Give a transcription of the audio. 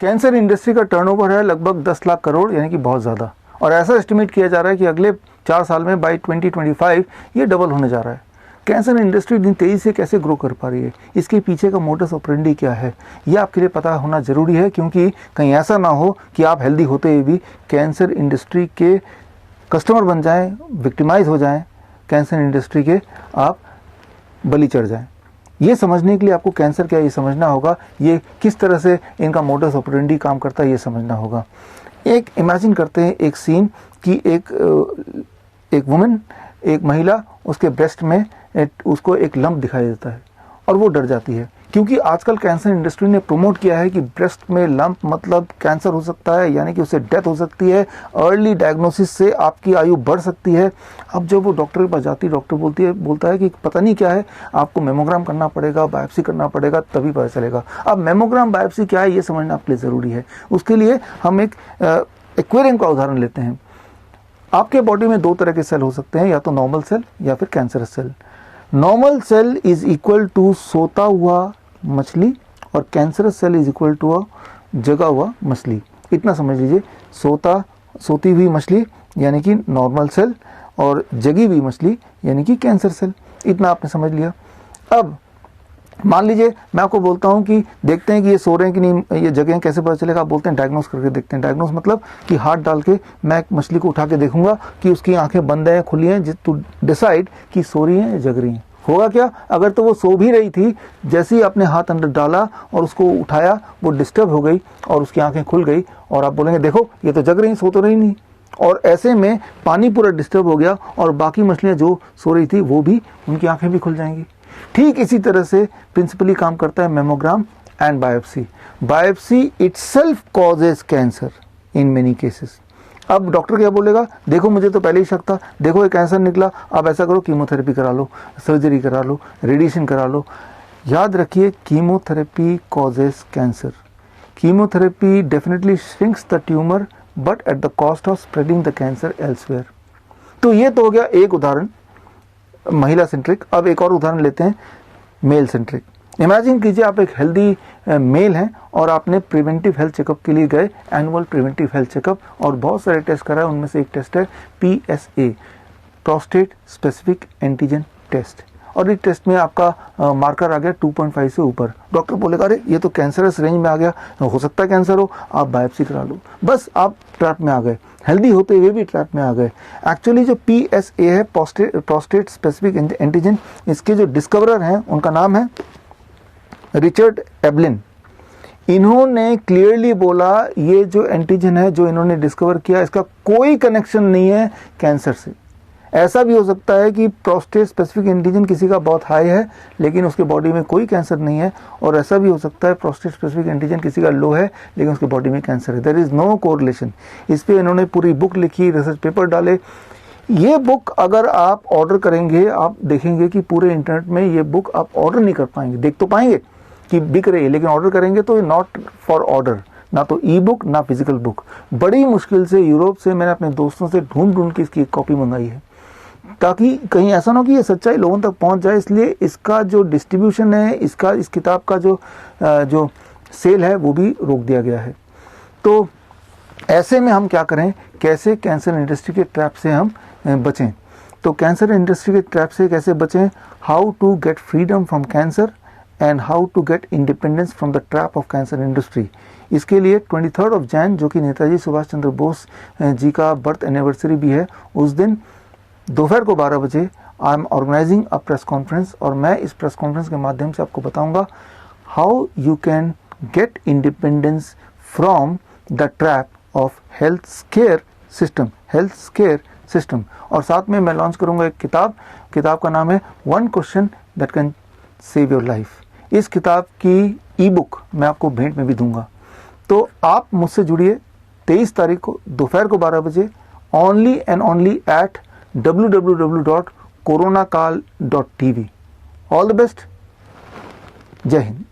Cancer industry का turnover है लगभग 10 लाख करोड़, यानी कि बहुत ज़्यादा, और ऐसा एस्टिमेट किया जा रहा है कि अगले 4 साल में बाय 2025 ये डबल होने जा रहा है। कैंसर इंडस्ट्री इतनी तेज़ी से कैसे ग्रो कर पा रही है, इसके पीछे का मोडस ऑपरेंडी क्या है, ये आपके लिए पता होना ज़रूरी है, क्योंकि कहीं ऐसा ना हो कि आप हेल्दी होते हुए भी कैंसर इंडस्ट्री के कस्टमर बन जाएं, विक्टिमाइज हो जाएं, कैंसर इंडस्ट्री के आप बलि चढ़ जाएं। ये समझने के लिए आपको कैंसर क्या है ये समझना होगा, ये किस तरह से इनका मोडस ऑपरेंडी काम करता है ये समझना होगा। एक इमेजिन करते हैं एक सीन कि एक वुमन, एक महिला, उसके ब्रेस्ट में उसको एक लंप दिखाई देता है और वो डर जाती है, क्योंकि आजकल कैंसर इंडस्ट्री ने प्रमोट किया है कि ब्रेस्ट में लंप मतलब कैंसर हो सकता है, यानी कि उससे डेथ हो सकती है, अर्ली डायग्नोसिस से आपकी आयु बढ़ सकती है। अब जब वो डॉक्टर के पास जाती है, डॉक्टर बोलता है कि पता नहीं क्या है, आपको मेमोग्राम करना पड़ेगा, बायोप्सी करना पड़ेगा, तभी पता चलेगा। अब मेमोग्राम बायोप्सी क्या है ये समझना आपके लिए ज़रूरी है। उसके लिए हम एक एक्वेरियम का उदाहरण लेते हैं। आपके बॉडी में 2 तरह के सेल हो सकते हैं, या तो नॉर्मल सेल या फिर cancerous cell. Normal cell is equal to सोता हुआ मछली और cancerous cell is equal to a जगा हुआ मछली। इतना समझ लीजिए, सोती हुई मछली यानी कि नॉर्मल सेल और जगी हुई मछली यानी कि कैंसर सेल। इतना आपने समझ लिया। अब मान लीजिए मैं आपको बोलता हूँ कि देखते हैं कि ये सो रहे हैं कि नहीं, ये जगह कैसे पता चलेगा। आप बोलते हैं डायग्नोस करके देखते हैं। डायग्नोस मतलब कि हाथ डाल के मैं एक मछली को उठा के देखूंगा कि उसकी आंखें बंद हैं खुली हैं, टू डिसाइड कि सो रही हैं या जग रही हैं। होगा क्या, अगर तो वो सो भी रही थी, जैसे ही आपने हाथ अंदर डाला और उसको उठाया वो डिस्टर्ब हो गई और उसकी आंखें खुल गई, और आप बोलेंगे देखो ये तो जग रही, सो तो रही नहीं। और ऐसे में पानी पूरा डिस्टर्ब हो गया और बाकी मछलियाँ जो सो रही थी वो भी, उनकी आंखें भी खुल जाएंगी। ठीक इसी तरह से प्रिंसिपली काम करता है mammogram and biopsy. Biopsy itself causes cancer in many cases. अब डॉक्टर क्या बोलेगा, देखो मुझे तो पहले ही शक था, देखो ये कैंसर निकला, अब ऐसा करो कीमोथेरेपी करा लो, सर्जरी करा लो, रेडिएशन करा लो। याद रखिए, chemotherapy causes cancer. Chemotherapy definitely shrinks the tumour but at the cost of spreading the cancer elsewhere. तो ये तो हो गया एक उदाहरण महिला सेंट्रिक। अब एक और उदाहरण लेते हैं मेल सेंट्रिक। इमेजिन कीजिए आप एक हेल्दी मेल हैं और आपने प्रिवेंटिव हेल्थ चेकअप के लिए गए, एनुअल प्रिवेंटिव हेल्थ चेकअप, और बहुत सारे टेस्ट कराए। उनमें से एक टेस्ट है PSA, prostate specific antigen test, और इस टेस्ट में आपका मार्कर आ गया 2.5 से ऊपर। डॉक्टर बोलेगा अरे ये तो कैंसरस रेंज में आ गया, हो सकता है कैंसर हो, आप बायोप्सी करा लो। बस आप ट्रैप में आ गए, हेल्दी होते हुए भी ट्रैप में आ गए। एक्चुअली जो PSA है, प्रोस्टेट स्पेसिफिक एंटीजन, इसके जो डिस्कवरर हैं उनका नाम है रिचर्ड एबलिन। इन्होंने क्लियरली बोला ये जो एंटीजन है जो इन्होंने डिस्कवर किया, इसका कोई कनेक्शन नहीं है कैंसर से। ऐसा भी हो सकता है कि प्रोस्टेट स्पेसिफिक एंटीजन किसी का बहुत हाई है लेकिन उसके बॉडी में कोई कैंसर नहीं है, और ऐसा भी हो सकता है प्रोस्टेट स्पेसिफिक एंटीजन किसी का लो है लेकिन उसके बॉडी में कैंसर है। There is no correlation. इस पे इन्होंने पूरी बुक लिखी, रिसर्च पेपर डाले। ये बुक अगर आप ऑर्डर करेंगे, आप देखेंगे कि पूरे इंटरनेट में ये बुक आप ऑर्डर नहीं कर पाएंगे। देख तो पाएंगे कि बिक रही है, लेकिन ऑर्डर करेंगे तो नॉट फॉर ऑर्डर, ना तो ई बुक ना फिजिकल बुक। बड़ी मुश्किल से यूरोप से मैंने अपने दोस्तों से ढूंढ के इसकी कॉपी मंगाई है, ताकि कहीं ऐसा ना हो कि ये सच्चाई लोगों तक पहुंच जाए। इसलिए इसका जो डिस्ट्रीब्यूशन है, इस किताब का जो सेल है वो भी रोक दिया गया है। तो ऐसे में हम क्या करें, कैसे कैंसर इंडस्ट्री के ट्रैप से हम बचें। तो कैंसर इंडस्ट्री के ट्रैप से कैसे बचें, how to get freedom from cancer and how to get independence from the trap of cancer industry. इसके लिए 23 जनवरी जो कि नेताजी सुभाष चंद्र बोस जी का बर्थ एनिवर्सरी भी है, उस दिन दोपहर को 12 बजे I am organising a press conference, और मैं इस प्रेस कॉन्फ्रेंस के माध्यम से आपको बताऊंगा how you can get independence from the trap of health square system. और साथ में मैं लॉन्च करूंगा एक किताब का नाम है 1 question that can save your life. इस किताब की ई बुक मैं आपको भेंट में भी दूंगा। तो आप मुझसे जुड़िए 23 तारीख को दोपहर को 12 बजे only and only at www.coronakal.tv। All the best, जय हिंद।